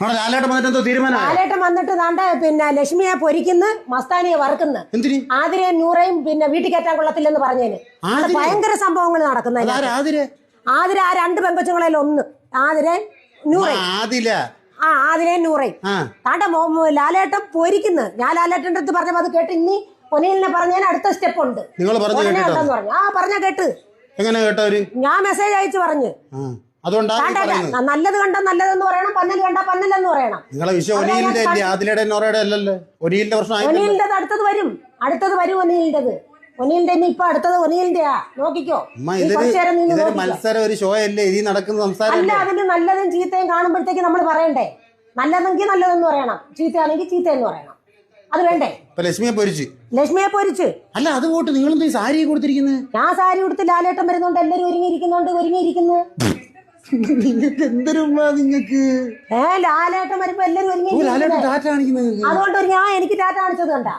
ലാലേട്ടൻ വന്നിട്ട് താണ്ട പിന്നെ ലക്ഷ്മിയെ പൊരിക്കുന്നു, മസ്താനിയെ വറുക്കുന്നു. ആതിരയും നൂറയും പിന്നെ വീട്ടിൽ കയറ്റാൻ കൊള്ളത്തില്ലെന്ന് പറഞ്ഞേന് ഭയങ്കര സംഭവങ്ങൾ നടക്കുന്നത്. ആതിര ആ രണ്ട് പെങ്കൊച്ചുങ്ങളിൽ ഒന്ന് ആതിരയും നൂറയും. ആതിരയും നൂറയും താണ്ട ലാലേട്ടൻ പൊരിക്കുന്നു. ഞാൻ ലാലേട്ടൻ്റെ അടുത്ത് പറഞ്ഞപ്പോ അത് കേട്ട് ഇനി പൊന്നിയിലിനെ പറഞ്ഞതിന് അടുത്ത സ്റ്റെപ്പ് ഉണ്ട്. പറഞ്ഞ കേട്ട് ഞാൻ മെസ്സേജ് അയച്ചു പറഞ്ഞു. നല്ലത് കണ്ട നല്ലതെന്ന് പറയണം, പന്നൽ കണ്ട പന്നലെന്ന് പറയണം. ഒനിയിലിന്റെ അടുത്തത് വരും ഒനിയിലിന്റെത്. ഒനിയിലിന്റെ ഇപ്പൊ അടുത്തത് ഒനിയിലിന്റെയാ. നോക്കിക്കോ, അല്ല അതിന് നല്ലതും ചീത്തയും കാണുമ്പോഴത്തേക്ക് നമ്മൾ പറയണ്ടേ. നല്ലതെങ്കിൽ നല്ലതെന്ന് പറയണം, ചീത്തയാണെങ്കിൽ ചീത്തയെന്ന് പറയണം. അത് വേണ്ടേ? ലക്ഷ്മിയെ പൊരിച്ച് അല്ല അത് പോട്ട്. നിങ്ങൾ സാരി കൊടുത്തിരിക്കുന്നത്? ഞാൻ സാരി കൊടുത്ത് ലാലേട്ടൻ വരുന്നുണ്ട്, എല്ലാരും ഒരുങ്ങിയിരിക്കുന്നു. ലാലേട്ടൻ വരുമ്പോ എല്ലാരും അതുകൊണ്ട് എനിക്ക് ടാറ്റ കാണിച്ചത് കണ്ട.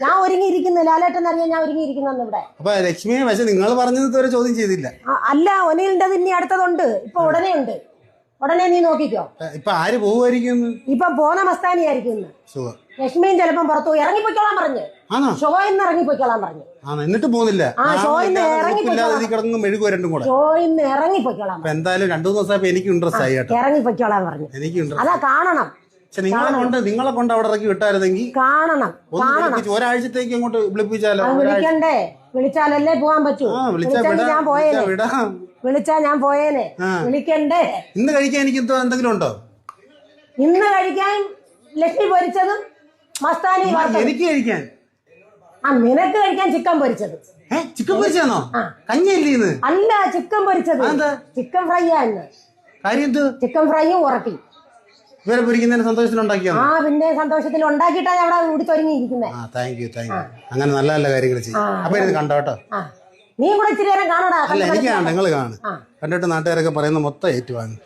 ഞാൻ ഒരുങ്ങിയിരിക്കുന്നു, ലാലേട്ടൻ അറിയാൻ ഞാൻ ഒരുങ്ങിയിരിക്കുന്നു ഇവിടെ. ലക്ഷ്മിയെ പക്ഷെ നിങ്ങൾ പറഞ്ഞത് ചോദ്യം ചെയ്തില്ല. അല്ല, ഒനിലിന്റെ ഇനി അടുത്തതുണ്ട്, ഇപ്പൊ ഉടനെ ഉണ്ട്. ഉടനെ നീ നോക്കിക്കോ. ഇപ്പൊ ആര് പോവുമായിരിക്കും? ഇപ്പൊ പോന്ന മസ്താനി ആയിരിക്കും. ലക്ഷ്മിയും ചിലപ്പം പുറത്തു പോയി ഇറങ്ങിപ്പോയിക്കോളാൻ പറഞ്ഞു. ഷോയിന്ന് ഇറങ്ങിപ്പോയിക്കോളാൻ പറഞ്ഞു. എന്നിട്ട് പോകുന്നില്ല. ഷോയിന്ന് ഇറങ്ങിപ്പോയിക്കോളാൻ എന്തായാലും 2 ദിവസമായപ്പോ എനിക്ക് ഇൻട്രസ്റ്റ് ആയി കേട്ടോ. ഇറങ്ങിപ്പോയിക്കോളാൻ പറഞ്ഞു. അതാ കാണണം. നിങ്ങളെ കൊണ്ട് അവിടെ ഇറക്കി വിട്ടായിരുന്നെങ്കിൽ കാണണം. ഒരാഴ്ചത്തേക്ക് അങ്ങോട്ട് വിളിപ്പിച്ചാലോ? വിളിക്കണ്ടേ? വിളിച്ചാലല്ലേ പോവാൻ പറ്റൂ. വിളിച്ചാ ഞാൻ പോയേനെ. വിളിക്കണ്ടേ? ഇന്ന് കഴിക്കാൻ എനിക്ക് എന്തെങ്കിലും ഉണ്ടോ? ഇന്ന് കഴിക്കാൻ ലക്ഷ്മി പൊരിച്ചതും മസ്താനി. എനിക്ക് കഴിക്കാൻ? നിനക്ക് കഴിക്കാൻ ചിക്കൻ പൊരിച്ചത്. ചിക്കൻ പൊരിച്ചാണോ? കഞ്ഞിയല്ലേ? അല്ല, ചിക്കൻ പൊരിച്ചത്. ചിക്കൻ ഫ്രൈ ആയിരുന്നു. ചിക്കൻ ഫ്രൈയും ഉറക്കി. ഇവരെ പൊരിക്കുന്നതിന് സന്തോഷത്തിലുണ്ടാക്കിയാ? പിന്നെ സന്തോഷത്തിൽ ഉണ്ടാക്കിയിട്ടാ ഞാൻ അവിടെ ഉടുത്തൊരുങ്ങിയിരിക്കുന്നത്. അങ്ങനെ നല്ല നല്ല കാര്യങ്ങൾ ചെയ്യും. അപ്പൊ ഇത് കണ്ടോട്ടോ. നീ കൂടെ ഇച്ചിരി നേരം കാണടാ. അല്ല, എനിക്ക് നിങ്ങൾ കാണും. കണ്ടിട്ട് നാട്ടുകാരൊക്കെ പറയുന്ന മൊത്തം ഏറ്റുവാങ്ങും.